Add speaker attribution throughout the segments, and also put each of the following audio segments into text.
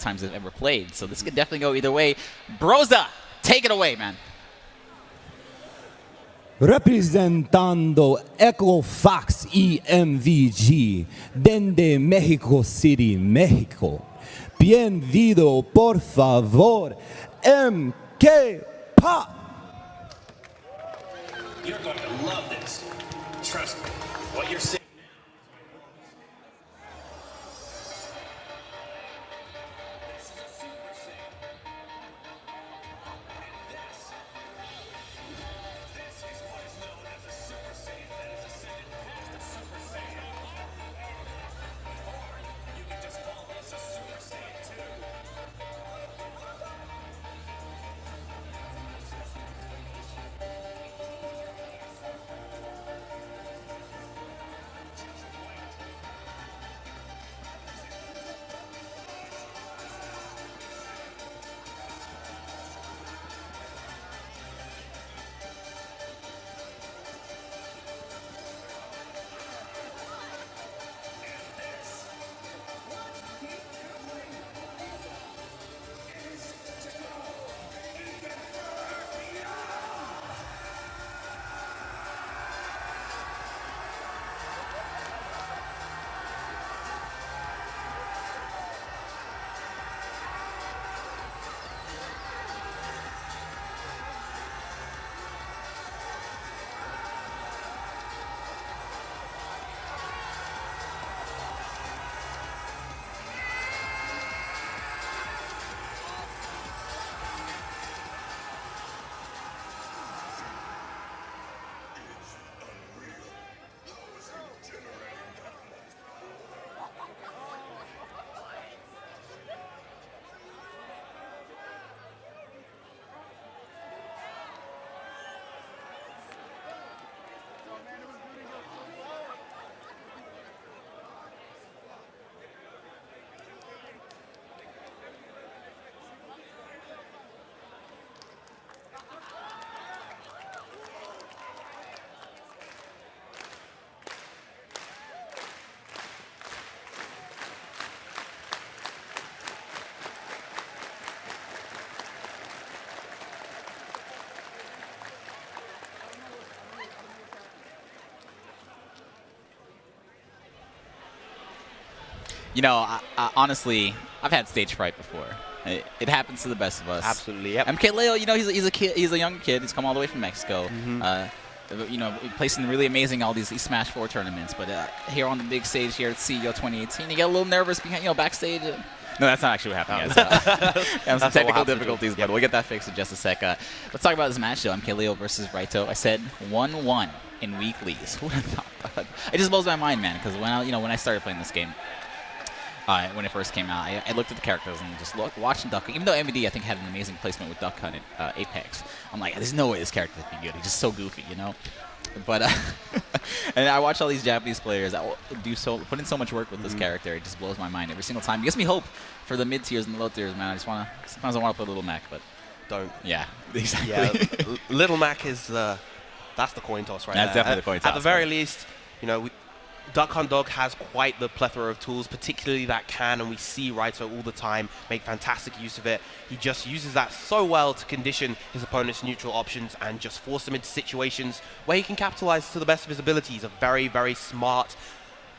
Speaker 1: times they've ever played. So this could definitely go either way. Broza, take it away, man.
Speaker 2: Representando Equifax EMVG, desde Mexico City, México. Bienvenido, por favor, MkPop.
Speaker 3: You're going to love this. Trust me. What you're seeing.
Speaker 1: You know, honestly, I've had stage fright before. It happens to the best of us.
Speaker 4: Absolutely, yep.
Speaker 1: MkLeo, you know, he's a kid. He's a young kid. He's come all the way from Mexico. You know, placing really amazing all these Smash 4 tournaments. But here on the big stage here at CEO 2018, you get a little nervous behind, backstage. No, that's not actually what happened, guys. Have some technical difficulties, but we'll get that fixed in just a sec. Let's talk about this match, though. MkLeo versus Raito. I said 1-1 in weeklies. Who would have thought? It just blows my mind, man, because when I started playing this game, when it first came out, I looked at the characters and just watching Duck. Even though MVD, I think, had an amazing placement with Duck Hunt at Apex, I'm like, there's no way this character could be good. He's just so goofy, you know? But and I watch all these Japanese players that put in so much work with this character. It just blows my mind every single time. It gives me hope for the mid tiers and the low tiers, man. Sometimes I want to play Little Mac, but
Speaker 4: don't.
Speaker 1: Yeah, exactly.
Speaker 4: Yeah, Little Mac is that's the coin toss right
Speaker 1: That's
Speaker 4: there.
Speaker 1: definitely the coin toss.
Speaker 4: At the very least, you know, Duck Hunt Dog has quite the plethora of tools, particularly that can, and we see Raito all the time make fantastic use of it. He just uses that so well to condition his opponent's neutral options and just force them into situations where he can capitalize to the best of his abilities. A very, very smart,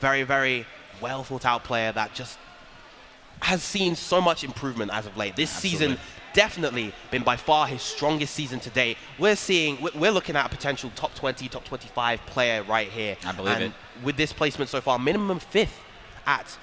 Speaker 4: very, very well thought out player that just has seen so much improvement as of late. This season definitely been by far his strongest season to date. We're looking at a potential top 20, top 25 player right here.
Speaker 1: I believe it.
Speaker 4: With this placement so far, minimum 5th at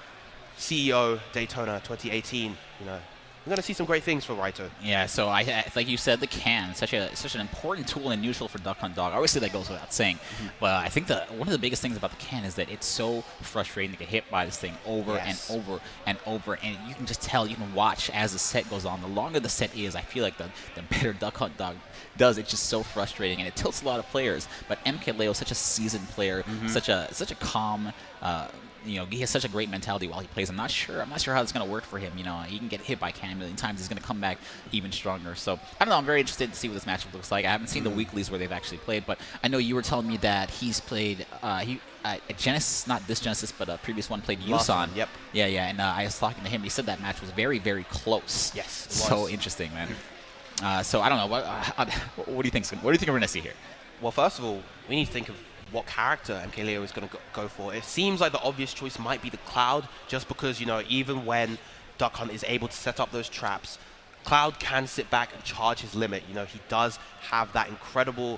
Speaker 4: CEO Daytona 2018, you know, we're going to see some great things for Raito.
Speaker 1: Yeah, so like you said, the can, such an important tool and neutral for Duck Hunt Dog. Obviously, that goes without saying. But I think one of the biggest things about the can is that it's so frustrating to get hit by this thing over and over and over. And you can just tell, you can watch as the set goes on. The longer the set is, I feel like the better Duck Hunt Dog does. It's just so frustrating, and it tilts a lot of players. But MkLeo is such a seasoned player, such a calm. You know, he has such a great mentality while he plays. I'm not sure how it's going to work for him. You know, he can get hit by Can a million times. He's going to come back even stronger. So, I don't know. I'm very interested to see what this matchup looks like. I haven't seen the weeklies where they've actually played, but I know you were telling me that he's played, Genesis, not this Genesis, but a previous one played
Speaker 4: Last
Speaker 1: Yusan.
Speaker 4: one, yep.
Speaker 1: Yeah, yeah, and I was talking to him. He said that match was very, very close.
Speaker 4: Yes, it
Speaker 1: So
Speaker 4: was.
Speaker 1: interesting, man. So I don't know. What do you think? What do you think we're gonna see here?
Speaker 4: Well, first of all, we need to think of what character MkLeo is going to go for. It seems like the obvious choice might be the Cloud, just because, you know, even when Duck Hunt is able to set up those traps, Cloud can sit back and charge his limit. You know, he does have that incredible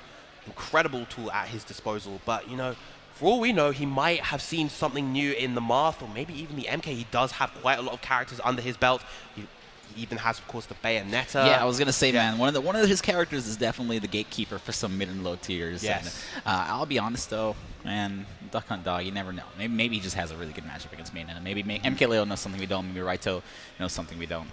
Speaker 4: tool at his disposal. But, you know, for all we know, he might have seen something new in the Marth or maybe even the MK. He does have quite a lot of characters under his belt. He even has, of course, the Bayonetta.
Speaker 1: Yeah, I was gonna say, man, one of his characters is definitely the gatekeeper for some mid and low tiers.
Speaker 4: Yes.
Speaker 1: And, I'll be honest though, man, Duck Hunt Dog, you never know. Maybe he just has a really good matchup against main, and maybe MkLeo knows something we don't. Maybe Raito knows something we don't.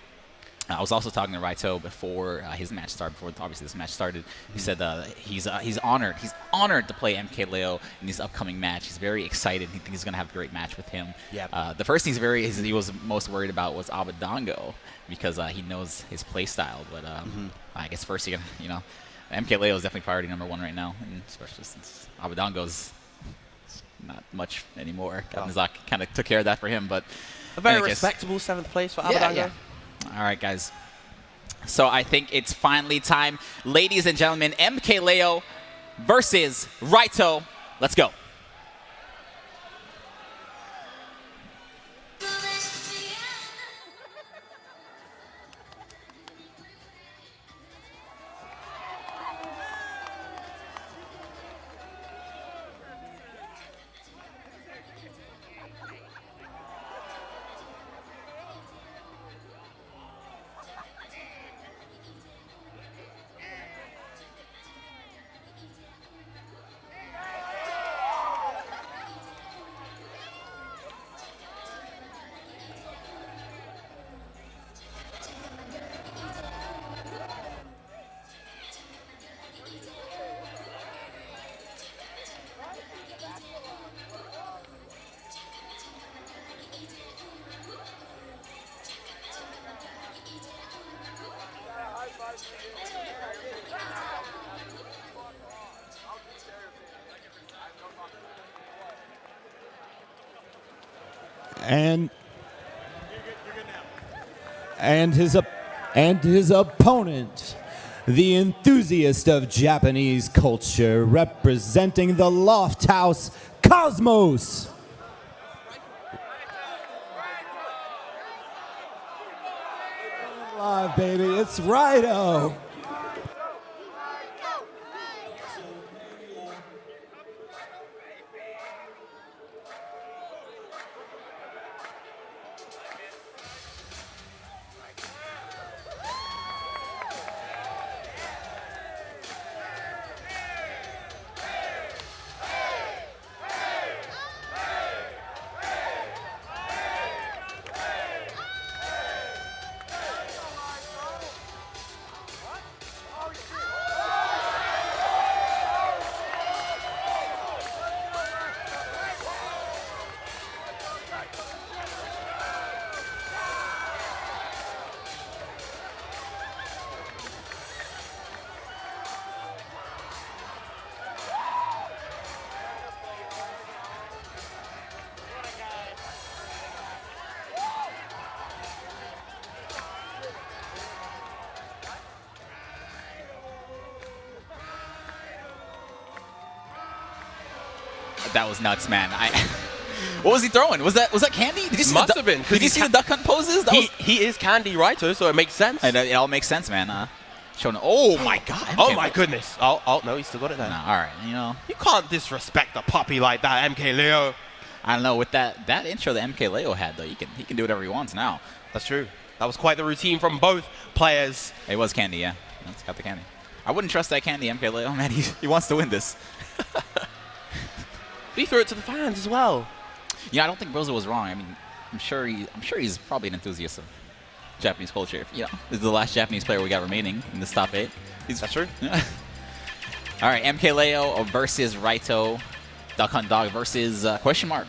Speaker 1: I was also talking to Raito before his match started. Before obviously this match started, he said he's honored. He's honored to play MkLeo in this upcoming match. He's very excited. He thinks he's gonna have a great match with him.
Speaker 4: Yep.
Speaker 1: The first thing he was most worried about was Abadango because he knows his play style. But I guess first you know, MkLeo is definitely priority number 1 right now, and especially since Abadango's not much anymore. Nizak kind of took care of that for him, but
Speaker 4: A very respectable 7th place for Abadango.
Speaker 1: Yeah. All right, guys. So I think it's finally time. Ladies and gentlemen, MkLeo versus Raito. Let's go.
Speaker 2: And his opponent, the enthusiast of Japanese culture, representing the Loft House, Cosmos. Live, baby, it's Raito.
Speaker 1: That was nuts, man. What was he throwing? Was that candy? Did you see
Speaker 4: Must have been.
Speaker 1: Did you see the Duck Hunt poses?
Speaker 4: He is Candy Raito, so it makes sense.
Speaker 1: And it all makes sense, man. Showing. Oh my God.
Speaker 4: Oh my goodness. Oh no, he still got it there.
Speaker 1: No, all right, you know.
Speaker 4: You can't disrespect a puppy like that, MkLeo.
Speaker 1: I don't know. With that intro that MkLeo had, though, he can do whatever he wants now.
Speaker 4: That's true. That was quite the routine from both players.
Speaker 1: It was candy, yeah. It's got the candy. I wouldn't trust that candy, MkLeo. Man, he wants to win this.
Speaker 4: He threw it to the fans as well.
Speaker 1: Yeah, I don't think Brozo was wrong. I mean, I'm sure he's probably an enthusiast of Japanese culture. You know, this is the last Japanese player we got remaining in this top 8.
Speaker 4: That's true.
Speaker 1: All right, MkLeo versus Raito. Duck Hunt Dog versus question mark.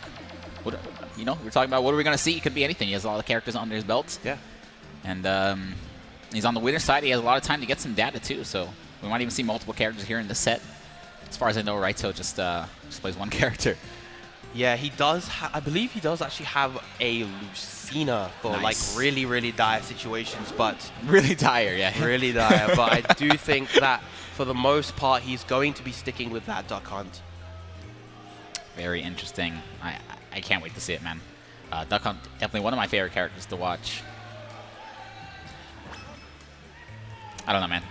Speaker 1: What, you know, we're talking about what are we going to see? It could be anything. He has a lot of characters under his belt.
Speaker 4: Yeah.
Speaker 1: And he's on the winner's side. He has a lot of time to get some data, too. So we might even see multiple characters here in the set. As far as I know, Raito just plays one character.
Speaker 4: Yeah, he does. I believe he does actually have a Lucina for
Speaker 1: Nice.
Speaker 4: like really, really dire situations, but
Speaker 1: Really dire, yeah.
Speaker 4: really dire. But I do think that for the most part, he's going to be sticking with that Duck Hunt.
Speaker 1: Very interesting. I can't wait to see it, man. Duck Hunt, definitely one of my favorite characters to watch. I don't know, man.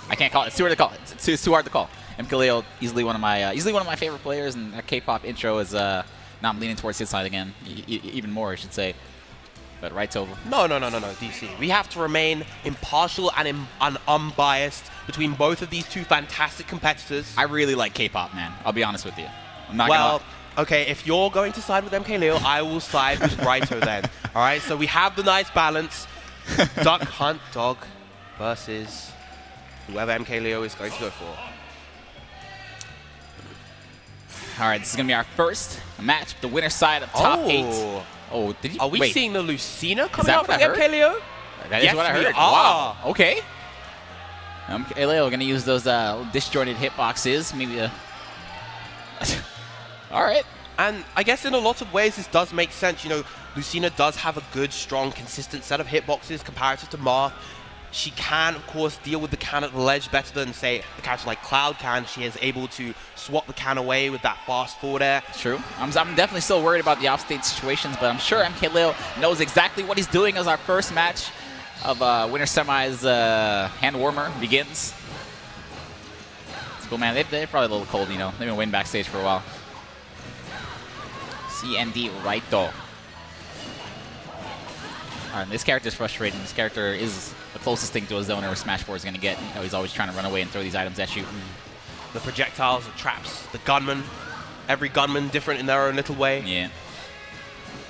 Speaker 1: I can't call it. It's too hard to call. It's too hard to call. MkLeo, easily one of my favorite players, and that K-pop intro is. Now I'm leaning towards his side again, even more, I should say. But Raito.
Speaker 4: No, DC. We have to remain impartial and unbiased between both of these two fantastic competitors.
Speaker 1: I really like K-pop, man. I'll be honest with you. I'm not
Speaker 4: Well,
Speaker 1: gonna
Speaker 4: okay, if you're going to side with MkLeo, I will side with Raito then. All right, so we have the nice balance. Duck Hunt Dog versus whoever MkLeo is going to go for.
Speaker 1: All right, this is gonna be our first match. The winner side of top 8. Oh, did you?
Speaker 4: Are we
Speaker 1: wait,
Speaker 4: seeing the Lucina
Speaker 1: Is
Speaker 4: coming
Speaker 1: that
Speaker 4: out
Speaker 1: what
Speaker 4: from
Speaker 1: I heard?
Speaker 4: MkLeo?
Speaker 1: That is
Speaker 4: Yes,
Speaker 1: what I
Speaker 4: we
Speaker 1: heard.
Speaker 4: are.
Speaker 1: Wow. Okay. MkLeo gonna use those disjointed hitboxes. Maybe. All right.
Speaker 4: And I guess in a lot of ways this does make sense. You know, Lucina does have a good, strong, consistent set of hitboxes comparative to Marth. She can, of course, deal with the can at the ledge better than, say, a character like Cloud can. She is able to swap the can away with that fast forward air.
Speaker 1: True. I'm definitely still worried about the offstage situations, but I'm sure MkLeo knows exactly what he's doing as our first match of Winter Semis hand warmer begins. It's cool, man. They're probably a little cold, you know. They've been waiting backstage for a while. CND Raito. This character is frustrating. This character is the closest thing to a zoner or Smash 4 is going to get. You know, he's always trying to run away and throw these items at you.
Speaker 4: The projectiles, the traps, the gunman. Every gunman different in their own little way.
Speaker 1: Yeah.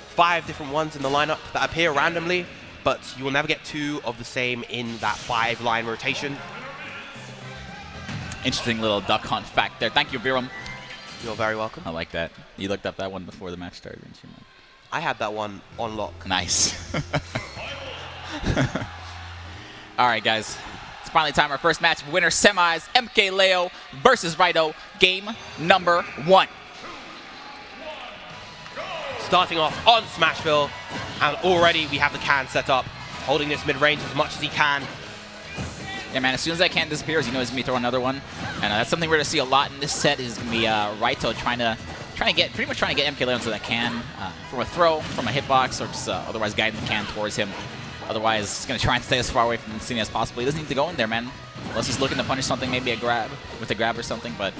Speaker 4: 5 different ones in the lineup that appear randomly, but you will never get 2 of the same in that 5-line rotation.
Speaker 1: Interesting little Duck Hunt fact there. Thank you, Biram.
Speaker 4: You're very welcome.
Speaker 1: I like that. You looked up that one before the match started, didn't you, man?
Speaker 4: I had that one on lock.
Speaker 1: Nice. All right, guys. It's finally time. Our first match of winner semis. MkLeo versus Raito. Game number 1.
Speaker 4: Starting off on Smashville, and already we have the can set up, holding this mid-range as much as he can.
Speaker 1: Yeah, man, as soon as that can disappears, you know he's going to be throwing another one. And that's something we're going to see a lot in this set is going to be Raito trying to get MkLeo into that can from a throw, from a hitbox, or just otherwise guiding the can towards him. Otherwise, he's going to try and stay as far away from Lucina as possible. He doesn't need to go in there, man. Unless he's looking to punish something, maybe a grab, with a grab or something, but...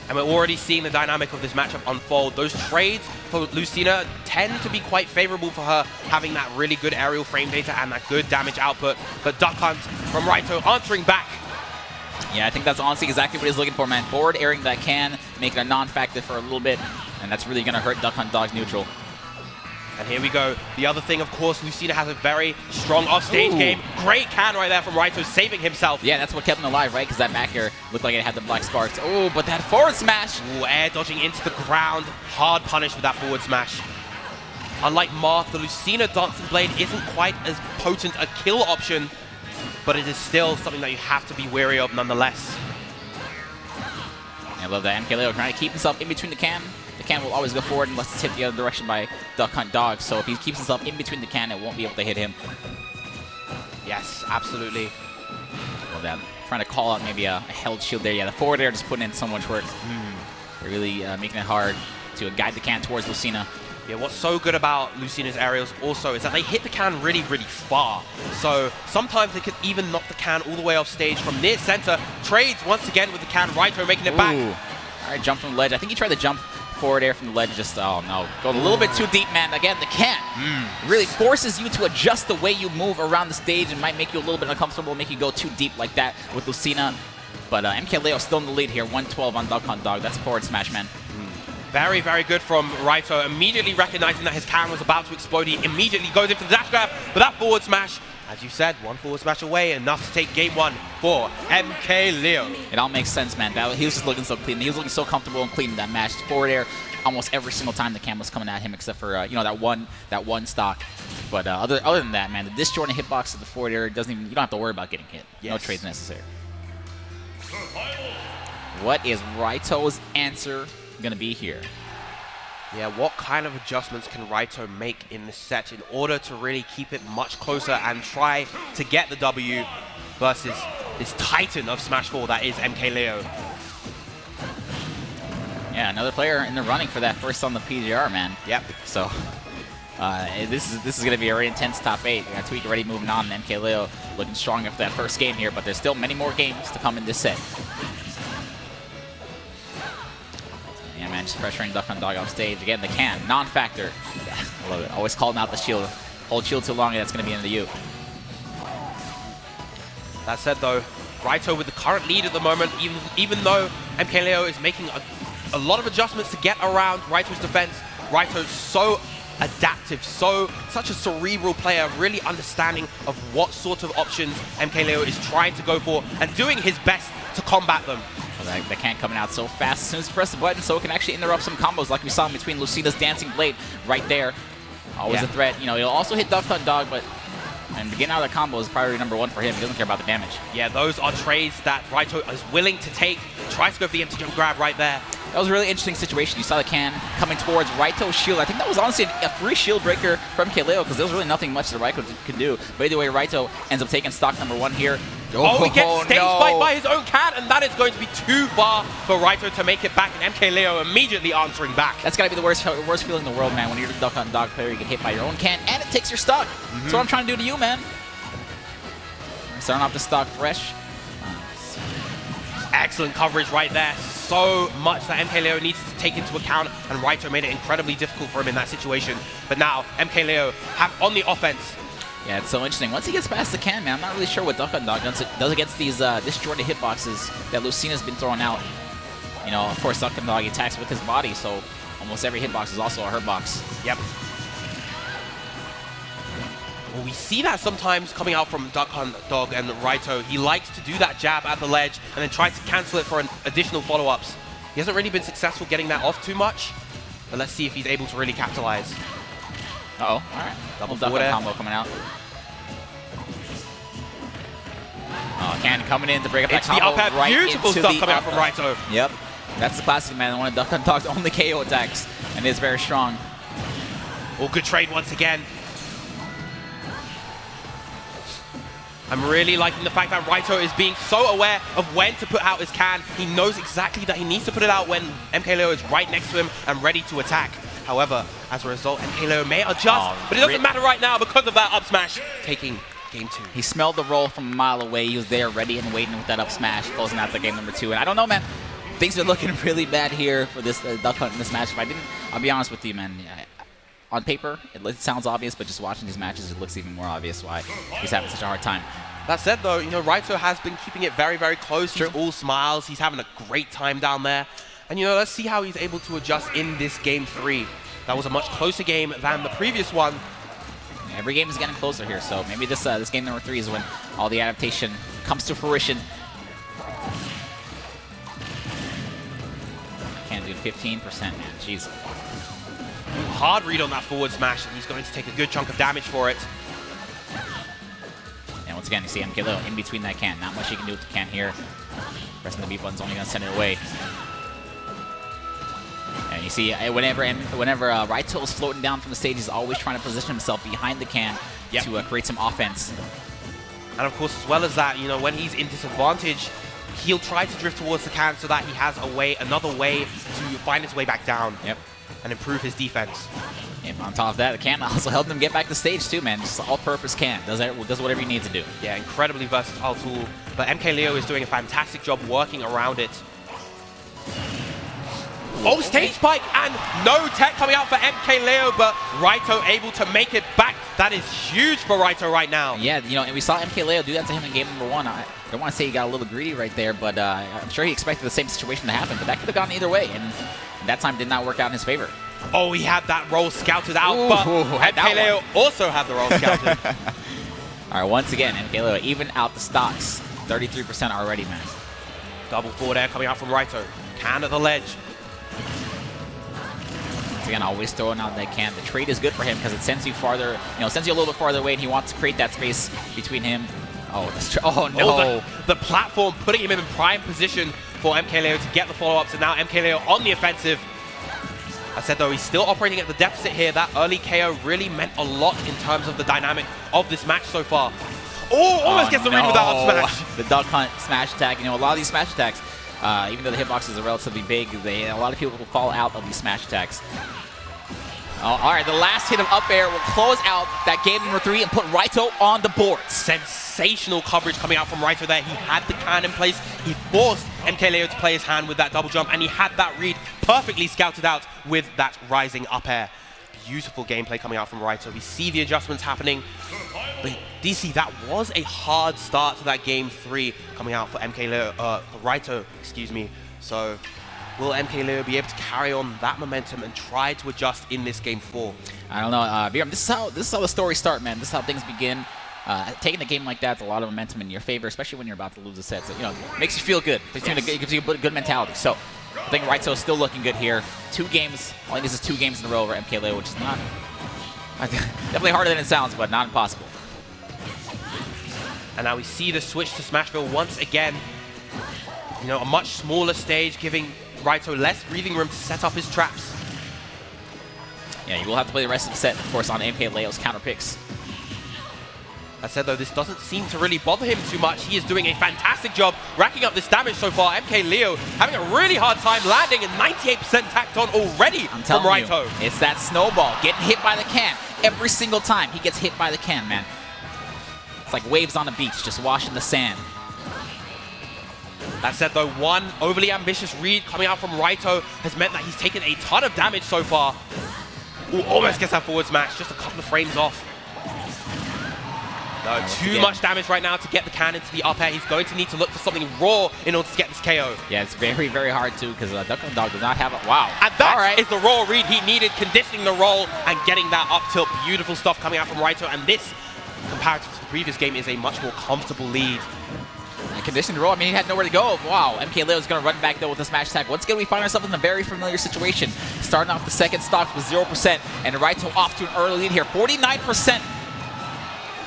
Speaker 4: And we're already seeing the dynamic of this matchup unfold. Those trades for Lucina tend to be quite favorable for her, having that really good aerial frame data and that good damage output. But Duck Hunt from Raito answering back.
Speaker 1: Yeah, I think that's honestly exactly what he's looking for, man. Forward airing that can, make it a non-factor for a little bit, and that's really going to hurt Duck Hunt Dog's neutral.
Speaker 4: And here we go. The other thing, of course, Lucina has a very strong offstage game. Great can right there from Raito, saving himself.
Speaker 1: Yeah, that's what kept him alive, right? Because that back air looked like it had the black sparks. Oh, but that forward smash!
Speaker 4: Ooh, air dodging into the ground. Hard punish with that forward smash. Unlike Marth, the Lucina Dancing Blade isn't quite as potent a kill option, but it is still something that you have to be wary of nonetheless.
Speaker 1: I love that. MkLeo trying to keep himself in between the can. The can will always go forward unless it's hit the other direction by Duck Hunt Dog. So if he keeps himself in between the can, it won't be able to hit him.
Speaker 4: Yes, absolutely.
Speaker 1: Love that. Trying to call out maybe a held shield there. Yeah, the forward air just putting in so much work. They're really making it hard to guide the can towards Lucina.
Speaker 4: Yeah, what's so good about Lucina's aerials also is that they hit the can really, really far. So sometimes they can even knock the can all the way off stage from near center. Trades once again with the can. Raito making it back.
Speaker 1: All right, jump from the ledge. I think he tried to jump forward air from the ledge. Just, oh no. Going a little bit too deep, man. Again, the can really forces you to adjust the way you move around the stage and might make you a little bit uncomfortable, make you go too deep like that with Lucina. But MkLeo still in the lead here. 112 on Duck Hunt Dog. That's a forward smash, man.
Speaker 4: Very, very good from Raito. Immediately recognizing that his can was about to explode, he immediately goes in for the dash grab. But that forward smash, as you said, one forward smash away, enough to take game 1 for MkLeo.
Speaker 1: It all makes sense, man. He was just looking so clean. He was looking so comfortable and clean in that match. Forward air almost every single time the can was coming at him, except for you know, that one stock. But other than that, man, the disjointed hitbox of the forward air doesn't even. You don't have to worry about getting hit.
Speaker 4: Yes.
Speaker 1: No trades necessary. What is Raito's answer gonna be here?
Speaker 4: Yeah, what kind of adjustments can Raito make in this set in order to really keep it much closer and try to get the W versus this titan of Smash 4 that is MkLeo?
Speaker 1: Yeah, another player in the running for that first on the PGR, man.
Speaker 4: Yep.
Speaker 1: So this is going to be a very intense top 8. We got Tweak already moving on. MkLeo looking strong after that first game here, but there's still many more games to come in this set. Yeah, man, just pressuring Duck on Dog off stage. Again, the can, non-factor. I love it. Always calling out the shield. Hold shield too long, and that's going to be into you.
Speaker 4: That said, though, Raito with the current lead at the moment, even though MkLeo is making a lot of adjustments to get around Raito's defense, Raito's so adaptive, such a cerebral player, really understanding of what sort of options MkLeo is trying to go for and doing his best to combat them.
Speaker 1: Well, they can't coming out so fast as soon as you press the button, so it can actually interrupt some combos like we saw between Lucina's Dancing Blade right there. Always a threat. You know, he'll also hit Duck Hunt Dog, but getting out of the combo is priority number 1 for him. He doesn't care about the damage. Yeah,
Speaker 4: those are trades that Raito is willing to take. Tries to go for the empty jump grab right there.
Speaker 1: That was a really interesting situation. You saw the can coming towards Raito's shield. I think that was honestly a free shield breaker from MkLeo because there was really nothing much that Raito could do. But either way, Raito ends up taking stock number 1 here.
Speaker 4: Oh, he gets stage spiked by his own can, and that is going to be too far for Raito to make it back, and MkLeo immediately answering back.
Speaker 1: That's got to be the worst feeling in the world, man. When you're a Duck Hunt Dog player, you get hit by your own can, and it takes your stock. That's what I'm trying to do to you, man. Starting off the stock fresh.
Speaker 4: Excellent coverage right there. So much that MkLeo needs to take into account, and Raito made it incredibly difficult for him in that situation. But now, MkLeo on the offense.
Speaker 1: Yeah, it's so interesting. Once he gets past the can, man, I'm not really sure what Duck Hunt Dog does against these disjointed hitboxes that Lucina's been throwing out. You know, of course, Duck Hunt Dog attacks with his body, so almost every hitbox is also a hurt box.
Speaker 4: Yep. Well, we see that sometimes coming out from Duck Hunt Dog and Raito. He likes to do that jab at the ledge and then tries to cancel it for additional follow-ups. He hasn't really been successful getting that off too much, but let's see if he's able to really capitalize.
Speaker 1: Uh-oh, all right. Double Duck Hunt combo coming out. Oh, can coming in to break up that combo.
Speaker 4: It's the up air. Beautiful stuff coming out from Raito.
Speaker 1: Yep. That's the classic, man. One of Duck Hunt Dog's only KO attacks, and is very strong.
Speaker 4: Oh, good trade once again. I'm really liking the fact that Raito is being so aware of when to put out his can. He knows exactly that he needs to put it out when MkLeo is right next to him and ready to attack. However, as a result, MkLeo may adjust, but it doesn't matter right now because of that up smash, taking game 2.
Speaker 1: He smelled the roll from a mile away. He was there ready and waiting with that up smash, closing out the game number 2. And I don't know, man. Things are looking really bad here for this Duck Hunt in this matchup. I'll be honest with you, man. On paper, it sounds obvious, but just watching these matches, it looks even more obvious why he's having such a hard time.
Speaker 4: That said, though, you know, Raito has been keeping it very, very close. He's all smiles. He's having a great time down there. And, you know, let's see how he's able to adjust in this game 3. That was a much closer game than the previous one.
Speaker 1: Every game is getting closer here, so maybe this game number 3 is when all the adaptation comes to fruition. Can't do 15%, man. Jeez.
Speaker 4: Hard read on that forward smash, and he's going to take a good chunk of damage for it.
Speaker 1: And once again, you see MkLeo in between that can. Not much he can do with the can here. Pressing the B button's only going to send it away. And you see, whenever Raito is floating down from the stage, he's always trying to position himself behind the can to create some offense.
Speaker 4: And of course, as well as that, you know, when he's in disadvantage, he'll try to drift towards the can so that he has another way to find his way back down.
Speaker 1: Yep.
Speaker 4: And improve his defense.
Speaker 1: And on top of that, the can also helped him get back to stage too, man. Just all-purpose can. Does whatever you need to do.
Speaker 4: Yeah, incredibly versatile tool. But MkLeo is doing a fantastic job working around it. Oh, stage spike and no tech coming out for MkLeo, but Raito able to make it back. That is huge for Raito right now.
Speaker 1: Yeah, you know, and we saw MkLeo do that to him in game number 1. I don't want to say he got a little greedy right there, but I'm sure he expected the same situation to happen, but that could have gone either way, and that time did not work out in his favor.
Speaker 4: Oh, he had that roll scouted out, but MkLeo also had the roll scouted.
Speaker 1: All right, once again, MkLeo even out the stocks. 33% already, man.
Speaker 4: Double forward air coming out from Raito. Can at the ledge.
Speaker 1: Once again, always throwing out that can. The trade is good for him because it sends you farther, you know, sends you a little bit farther away, and he wants to create that space between him. Oh, oh no.
Speaker 4: Oh, the platform putting him in prime position for MkLeo to get the follow-ups, and now MkLeo on the offensive. I said, though, he's still operating at the deficit here. That early KO really meant a lot in terms of the dynamic of this match so far. Oh, almost gets the read with that up smash.
Speaker 1: The duck hunt smash attack. You know, a lot of these smash attacks, even though the hitboxes are relatively big, a lot of people will fall out of these smash attacks. All right, the last hit of up air will close out that game number 3 and put Raito on the board.
Speaker 4: Sensational coverage coming out from Raito there. He had the can in place. He forced MkLeo to play his hand with that double jump, and he had that read perfectly scouted out with that rising up air. Beautiful gameplay coming out from Raito. We see the adjustments happening. But DC, that was a hard start to that game 3 coming out for MkLeo, for Raito, excuse me. So will MkLeo be able to carry on that momentum and try to adjust in this game 4?
Speaker 1: I don't know, Viram, this is how the stories start, man. This is how things begin. Taking a game like that's a lot of momentum in your favor, especially when you're about to lose a set. So, you know, it makes you feel good. It gives you a good mentality. So I think Raito is still looking good here. 2 games. All he needs is 2 games in a row over MkLeo, which is not definitely harder than it sounds, but not impossible.
Speaker 4: And now we see the switch to Smashville once again. You know, a much smaller stage, giving Raito less breathing room to set up his traps.
Speaker 1: Yeah, you will have to play the rest of the set, of course, on MkLeo's counter picks.
Speaker 4: That said, though, this doesn't seem to really bother him too much. He is doing a fantastic job racking up this damage so far. MkLeo having a really hard time landing, and 98% tacked on already from Raito.
Speaker 1: It's that snowball, getting hit by the can. Every single time he gets hit by the can, man. It's like waves on the beach, just washing the sand.
Speaker 4: That said, though, one overly ambitious read coming out from Raito has meant that he's taken a ton of damage so far. Ooh, almost gets that forward smash, just a couple of frames off. No, too much damage right now to get the can into the up air. He's going to need to look for something raw in order to get this KO.
Speaker 1: Yeah, it's very, very hard too, because Duck Dog does not have a... Wow.
Speaker 4: And that is the raw read he needed, conditioning the roll and getting that up tilt. Beautiful stuff coming out from Raito. And this, comparative to the previous game, is a much more comfortable lead.
Speaker 1: And conditioning the roll, I mean, he had nowhere to go. Wow, MkLeo is going to run back, though, with the smash attack. Once again, we find ourselves in a very familiar situation. Starting off the second stocks with 0%, and Raito off to an early lead here, 49%.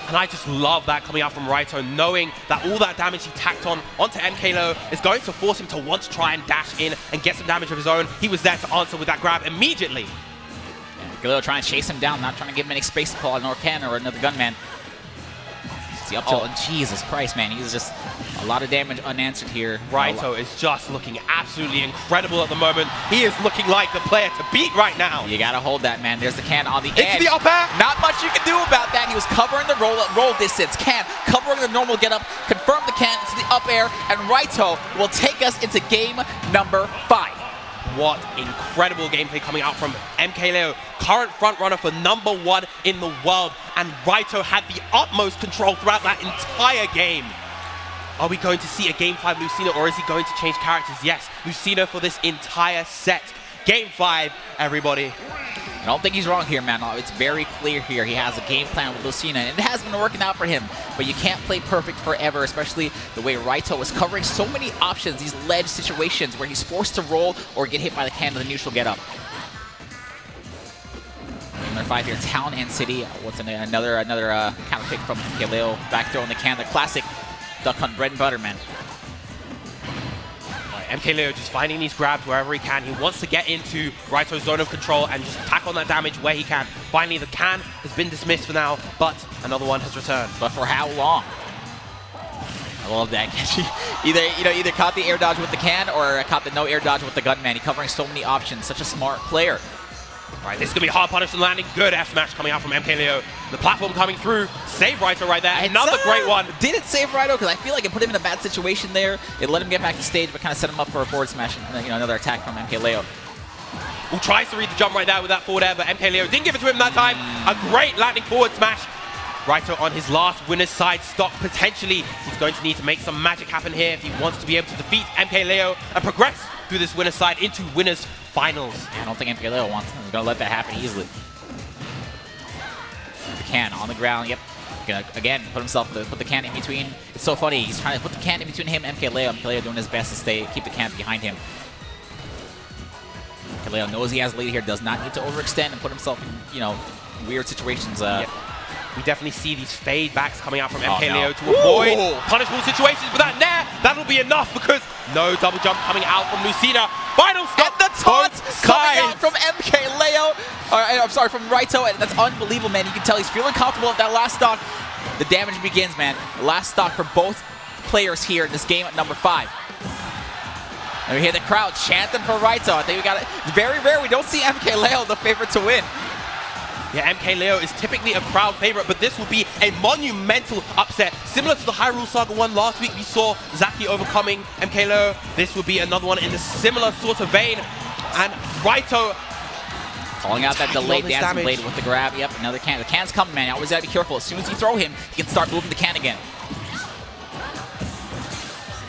Speaker 4: And I just love that coming out from Raito, knowing that all that damage he tacked on onto MkLeo is going to force him to want to try and dash in and get some damage of his own. He was there to answer with that grab immediately.
Speaker 1: Yeah, MkLeo trying to chase him down, not trying to give him any space to pull out an Orcan or another gunman. The up tilt, and Jesus Christ, man, he's just a lot of damage unanswered here.
Speaker 4: Raito is just looking absolutely incredible at the moment. He is looking like the player to beat right now.
Speaker 1: You gotta hold that, man. There's the can on the edge.
Speaker 4: Into the up air.
Speaker 1: Not much you can do about that. He was covering the roll distance. Can covering the normal get up, confirm the can to the up air, and Raito will take us into game number 5.
Speaker 4: What incredible gameplay coming out from MkLeo, current frontrunner for #1 in the world, and Raito had the utmost control throughout that entire game. Are we going to see a Game 5 Lucina, or is he going to change characters? Yes, Lucina for this entire set. Game 5, everybody.
Speaker 1: I don't think he's wrong here, man. It's very clear here. He has a game plan with Lucina, and it has been working out for him. But you can't play perfect forever, especially the way Raito is covering so many options, these ledge situations where he's forced to roll or get hit by the can with a neutral get up. Number 5 here, Town and City. What's another counter pick from MkLeo. Back throw in the can, the classic duck hunt bread and butter, man.
Speaker 4: MkLeo just finding these grabs wherever he can. He wants to get into Raito's zone of control and just pack on that damage where he can. Finally, the can has been dismissed for now, but another one has returned.
Speaker 1: But for how long? I love that. either caught the air dodge with the can or caught the no air dodge with the gunman. He's covering so many options. Such a smart player.
Speaker 4: All right, this is going to be a hard punish and landing. Good F smash coming out from MkLeo. The platform coming through. Save Raito right there. Another great one.
Speaker 1: Did it save Raito? Because I feel like it put him in a bad situation there. It let him get back to stage, but kind of set him up for a forward smash and another attack from MkLeo.
Speaker 4: Who tries to read the jump right there with that forward air, but MkLeo didn't give it to him that time. A great landing forward smash. Raito on his last winner's side stock. Potentially, he's going to need to make some magic happen here if he wants to be able to defeat MkLeo and progress through this winner's side into winners finals.
Speaker 1: I don't think MkLeo wants him. He's going to let that happen easily. The can on the ground. Yep. Gonna again put the can in between. It's so funny. He's trying to put the can in between him and MkLeo. MkLeo doing his best to keep the can behind him. MkLeo knows he has a lead here. Does not need to overextend and put himself in weird situations.
Speaker 4: Yep. We definitely see these fade backs coming out from MkLeo to avoid punishable situations, but that'll be enough because no double jump coming out from Lucina. Final stop.
Speaker 1: And the taunt coming out from MkLeo. I'm sorry, from Raito, and that's unbelievable, man. You can tell he's feeling comfortable with that last stock. The damage begins, man. The last stock for both players here in this game at number 5. And we hear the crowd chanting for Raito. I think we got it. It's very rare we don't see MkLeo the favorite to win.
Speaker 4: Yeah, MkLeo is typically a crowd favorite, but this will be a monumental upset. Similar to the Hyrule Saga one last week, we saw Zaki overcoming MkLeo. This will be another one in a similar sort of vein. And Raito
Speaker 1: calling out that delayed dancing blade with the grab. Yep, another can. The can's coming, man. You always gotta be careful. As soon as you throw him, you can start moving the can again.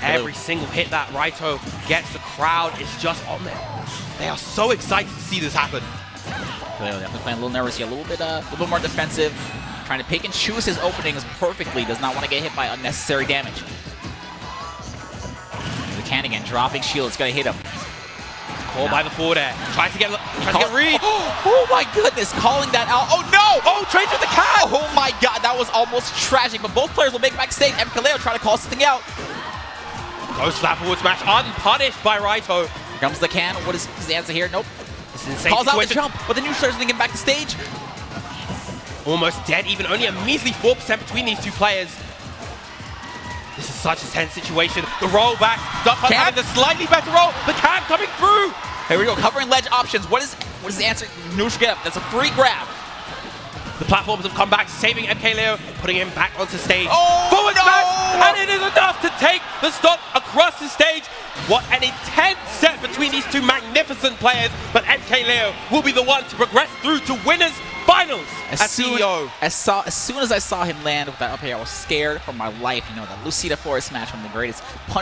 Speaker 4: Every single hit that Raito gets, the crowd is just on there. They are so excited to see this happen.
Speaker 1: Definitely playing a little nervous here, a little bit more defensive, trying to pick and choose his openings perfectly. Does not want to get hit by unnecessary damage. The can again, dropping shield. It's gonna hit him.
Speaker 4: Called by the forward air. Tries to get read.
Speaker 1: Oh my goodness, calling that out. Oh no!
Speaker 4: Oh, trades with the can!
Speaker 1: Oh my god, that was almost tragic. But both players will make backstage. MkLeo trying to call something out.
Speaker 4: Goes for that forward smash, unpunished by Raito.
Speaker 1: Here comes the can. What is his answer here? Nope.
Speaker 4: This is an insane
Speaker 1: Calls out the
Speaker 4: situation.
Speaker 1: jump, but the new players thinking back to stage.
Speaker 4: Almost dead, even only a measly 4% between these two players. This is such a tense situation. The roll back, Duck Hunt having the slightly better roll. The can coming through.
Speaker 1: Here we go, covering ledge options. What is the answer? Noosh get up. That's a free grab.
Speaker 4: The platforms have come back, saving MkLeo, putting him back onto stage.
Speaker 1: Oh,
Speaker 4: forward
Speaker 1: no!
Speaker 4: smash, and it is enough to take the stock across the stage. What an intense set between these two magnificent players, but MkLeo will be the one to progress through to winners finals at CEO.
Speaker 1: As soon as I saw him land with that up air, I was scared for my life. You know, that Lucina forward smash, one of the greatest punch